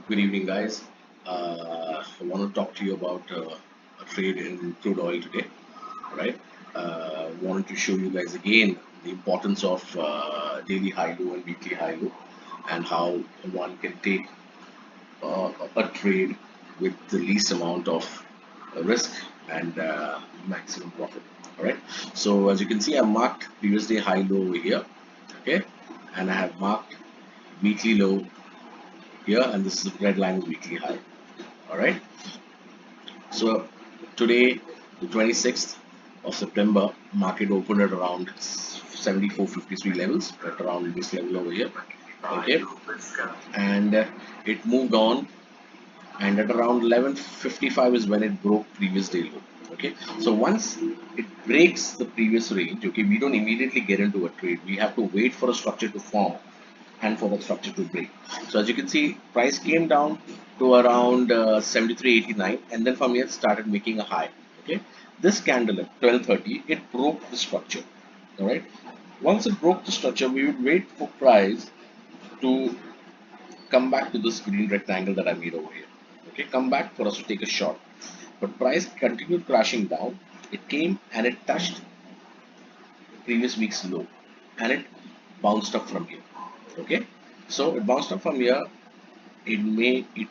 Good evening, guys. I want to talk to you about a trade in crude oil today, right? Wanted to show you guys again the importance of daily high low and weekly high low, and how one can take a trade with the least amount of risk and maximum profit. All right. So as you can see, I marked previous day high low over here, okay, and I have marked weekly low here, and this is red line is weekly high. All right. So today, the 26th of September, market opened at around 74.53 levels, at around this level over here. Okay, and it moved on, and at around 11:55 is when it broke previous day low. Okay, so once it breaks the previous range, okay, we don't immediately get into a trade. We have to wait for a structure to form and for the structure to break. So as you can see, price came down to around 73.89, and then from here it started making a high. Okay, this candle at 12:30 it broke the structure. All right. Once it broke the structure, we would wait for price to come back to this green rectangle that I made over here. Okay, come back for us to take a shot. But price continued crashing down. It came and it touched previous week's low, and it bounced up from here. Okay, so it bounced up from here. It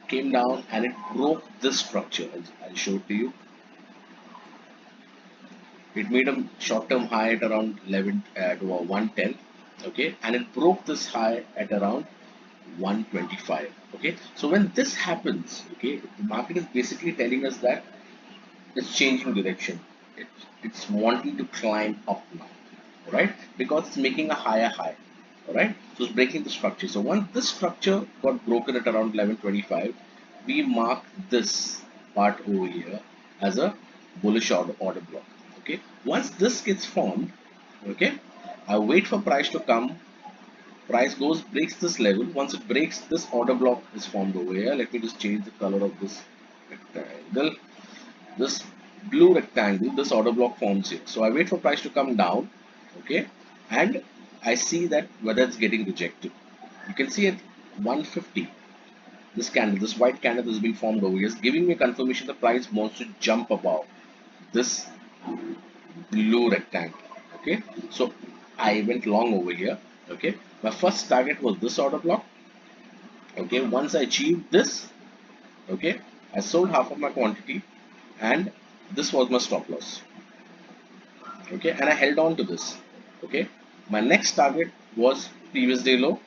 came down and it broke this structure. I'll show it to you. It made a short-term high at around 11 at 110. Okay, and it broke this high at around 125. Okay, so when this happens, okay, the market is basically telling us that it's changing direction. It's wanting to climb up now, right? Because it's making a higher high, all right? So it's breaking the structure. So once this structure got broken at around 11:25, we mark this part over here as a bullish order block. Okay. Once this gets formed, okay, I wait for price to come. Price goes breaks this level. Once it breaks, this order block is formed over here. Let me just change the color of this rectangle. This blue rectangle, this order block forms here. So I wait for price to come down, okay, and I see that whether it's getting rejected. You can see at 150, this candle, this white candle has been formed over here, is giving me a confirmation the price wants to jump above this blue rectangle. Okay, so I went long over here. Okay, my first target was this order block. Okay, once I achieved this, okay, I sold half of my quantity, and this was my stop loss. Okay, and I held on to this. Okay, my next target was previous day low.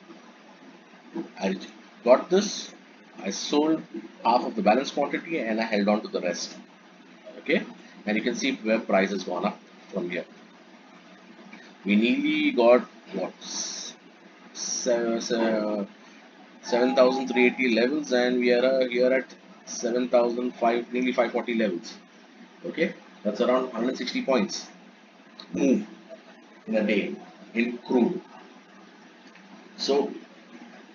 I got this, I sold half of the balance quantity, and I held on to the rest. Okay, and you can see where price has gone up from here. We nearly got what 7,380 levels, and we are here at 7,005, nearly 540 levels. Okay, that's around 160 points move in a day in crude. So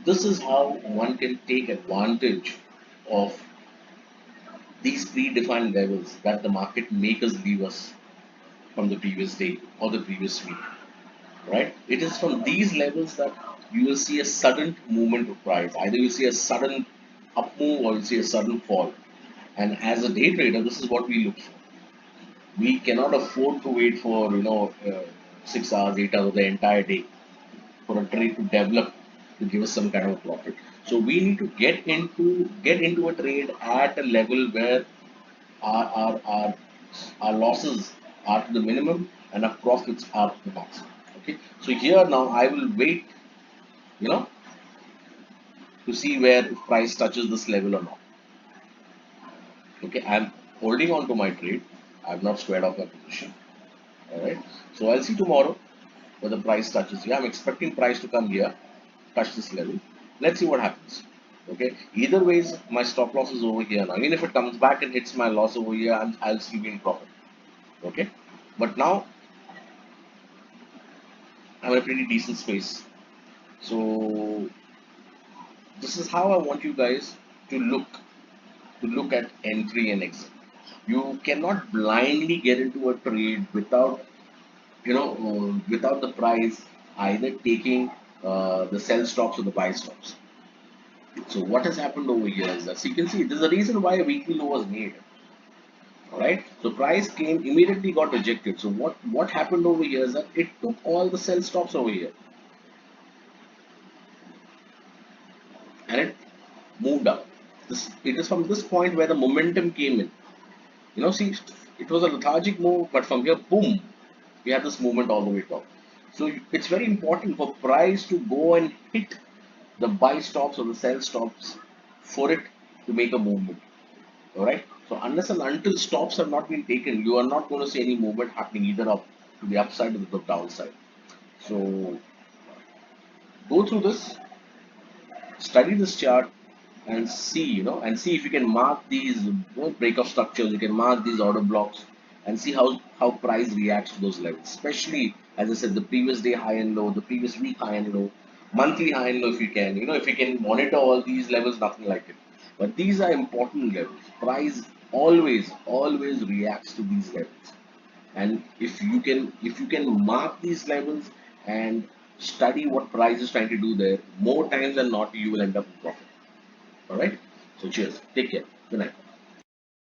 this is how one can take advantage of these predefined levels that the market makers leave us from the previous day or the previous week, right? It is from these levels that you will see a sudden movement of price. Either you see a sudden up move or you see a sudden fall. And as a day trader, this is what we look for. We cannot afford to wait for 6 hours, 8 hours, the entire day for a trade to develop to give us some kind of profit. So we need to get into a trade at a level where our our our, our losses are to the minimum and our profits are to the maximum. Okay. So here now I will wait, you know, to see where if price touches this level or not. Okay, I'm holding on to my trade. I've not squared off my position. Alright. So I'll see tomorrow where the price touches here. I'm expecting price to come here, touch this level. Let's see what happens. Okay, either ways my stop loss is over here now. Even if it comes back and hits my loss over here, I'll still be in profit. Okay, but now I'm in a pretty decent space. So this is how I want you guys to look at entry and exit. You cannot blindly get into a trade without without the price either taking the sell stops or the buy stops. So what has happened over here is that, so you can see there's a reason why a weekly low was made. Alright, so price came immediately got rejected. So what happened over here is that it took all the sell stops over here and it moved up. It is from this point where the momentum came in. See, it was a lethargic move, but from here, boom, we had this movement all the way top. So it's very important for price to go and hit the buy stops or the sell stops for it to make a movement. All right. So unless and until stops have not been taken, you are not going to see any movement happening either up to the upside or the downside. So go through this, study this chart, and see, and see if you can mark these, breakup structures. You can mark these order blocks and see how price reacts to those levels. Especially, as I said, the previous day high and low, the previous week high and low, monthly high and low. If you can, if you can monitor all these levels, nothing like it. But these are important levels. Price always reacts to these levels. And if you can mark these levels and study what price is trying to do there, more times than not, you will end up in profit. All right. So cheers. Take care. Good night.